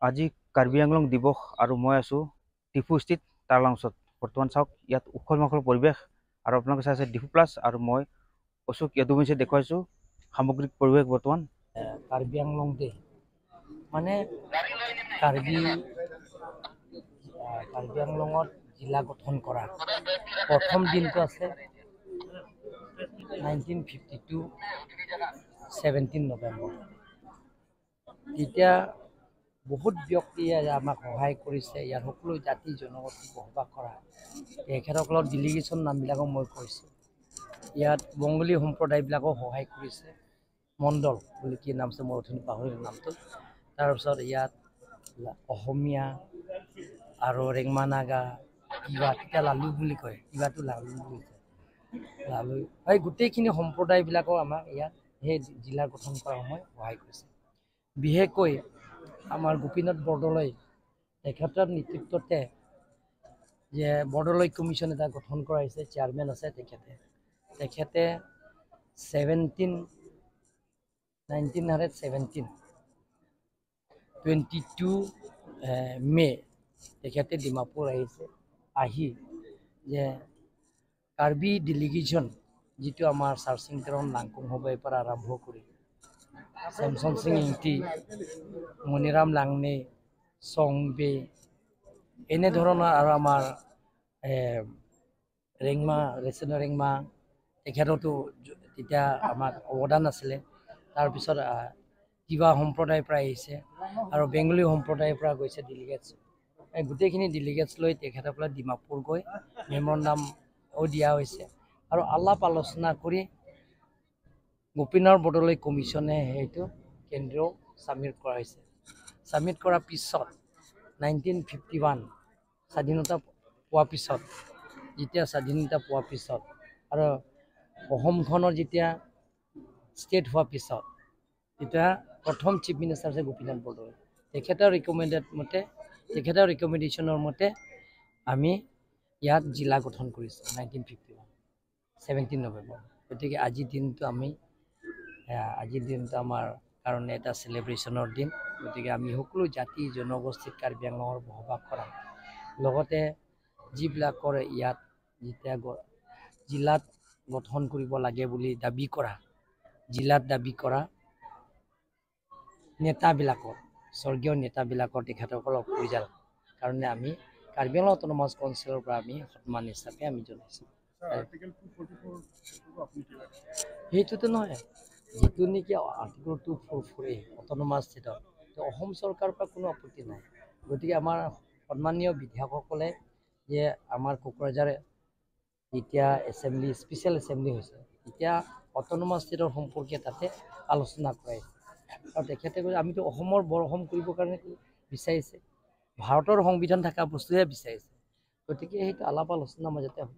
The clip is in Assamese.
আজি কাৰ্বি আংলং দিৱস আৰু মই আছোঁ ডিফু স্থিত টাৰলাংচত। বৰ্তমান চাওক ইয়াত উখল মাখল পৰিৱেশ আৰু আপোনালোকে চাই আছে ডিফু প্লাছ আৰু মই অশোক য়াদুমঞ্চে দেখুৱাইছোঁ সামগ্ৰিক পৰিৱেশ বৰ্তমান। কাৰ্বি আংলং ডে মানে কাৰ্বি আংলঙত জিলা গঠন কৰা প্ৰথম দিনটো আছে 1952 17 নৱেম্বৰ। তেতিয়া বহুত ব্যক্তিয়ে আমাক সহায় কৰিছে, ইয়াৰ সকলো জাতি জনগোষ্ঠী বসবাস কৰা তেখেতসকলৰ ডেলিগেশ্যন নামবিলাকক মই কৈছোঁ। ইয়াত বংগলী সম্প্ৰদায়বিলাকক সহায় কৰিছে, মণ্ডল বুলি কি নাম আছে মই অথনি পাহৰিলোঁ নামটো। তাৰপিছত ইয়াত অসমীয়া আৰু ৰেংমা নাগা কিবা তেতিয়া লালু বুলি কয়, কিবাটো লালু বুলি কয়, লালু এই গোটেইখিনি সম্প্ৰদায়বিলাকক আমাক ইয়াত সেই জিলা গঠন কৰাৰ সময় সহায় কৰিছে। বিশেষকৈ আমাৰ গোপীনাথ বৰদলৈ তেখেতৰ নেতৃত্বতে যে বৰদলৈ কমিশ্যন এটা গঠন কৰা হৈছে, চেয়াৰমেন আছে তেখেতে 22 মে তেখেতে ডিমাপুৰ আহিছে। আহি যে কাৰ্বি ডেলিগেশ্যন যিটো আমাৰ চাৰ্চিংকৰণ লাংকুং হবৈৰ পৰা আৰম্ভ কৰি চেমচন সিং ইংটি, মণিৰাম লাংনে, চংবে এনেধৰণৰ আৰু আমাৰ ৰেংমা তেখেততো তেতিয়া আমাৰ অৱদান আছিলে। তাৰপিছত কিবা সম্প্ৰদায়ৰ পৰা আহিছে আৰু বেংগলী সম্প্ৰদায়ৰ পৰা গৈছে ডেলিগেটছ। এই গোটেইখিনি ডেলিগেটছ লৈ তেখেতসকলে ডিমাপুৰ গৈ মেমৰেণ্ডামো দিয়া হৈছে আৰু আলাপ আলোচনা কৰি গোপীনাথ বৰদলৈ কমিশ্যনে সেইটো কেন্দ্ৰীয় ছাবমিট কৰা হৈছে। ছাবমিট কৰাৰ পিছত 1951 স্বাধীনতা পোৱাৰ পিছত, যেতিয়া স্বাধীনতা পোৱাৰ পিছত আৰু অসমখনৰ যেতিয়া ষ্টেট হোৱাৰ পিছত তেতিয়া প্ৰথম চিফ মিনিষ্টাৰ হৈছে গোপীনাথ বৰদলৈ। তেখেতৰ ৰিকমেণ্ডেশ্যনৰ মতে আমি ইয়াত জিলা গঠন কৰিছোঁ 1951 17 নৱেম্বৰ। গতিকে আজিৰ দিনটো আমাৰ কাৰণে এটা চেলিব্ৰেশ্যনৰ দিন। গতিকে আমি সকলো জাতি জনগোষ্ঠীত কাৰ্বি আংলঙৰ বসবাস কৰা লগতে যিবিলাকৰ ইয়াত যেতিয়া জিলাত গঠন কৰিব লাগে বুলি জিলাত দাবী কৰা নেতাবিলাকৰ, স্বৰ্গীয় নেতাবিলাকৰ তেখেতসকলক পৰিয়াল কাৰণে আমি কাৰ্বি আংলং অট'নমাছ কাউন্সিলৰ পৰা আমি সন্মান হিচাপে আমি জনাইছোঁ। সেইটোতো নহয়, যিটো নেকি আৰ্টিকল 244 অট'নমাছ ষ্টেটত অসম চৰকাৰৰ পৰা কোনো আপত্তি নাই। গতিকে আমাৰ সন্মানীয় বিধায়কসকলে যে আমাৰ কোকৰাঝাৰ যেতিয়া এছেম্বলি স্পেচিয়েল এছেম্বলি হৈছে তেতিয়া অট'নমাছ ষ্টেটৰ সম্পৰ্কে তাতে আলোচনা কৰাইছে আৰু তেখেতে কৈছে আমিতো অসমৰ বৰ অসম কৰিবৰ কাৰণে বিচাৰিছে, ভাৰতৰ সংবিধান থকা বস্তুহে বিচাৰিছে। গতিকে সেইটো আলাপ আলোচনাৰ মাজতে হ'ব।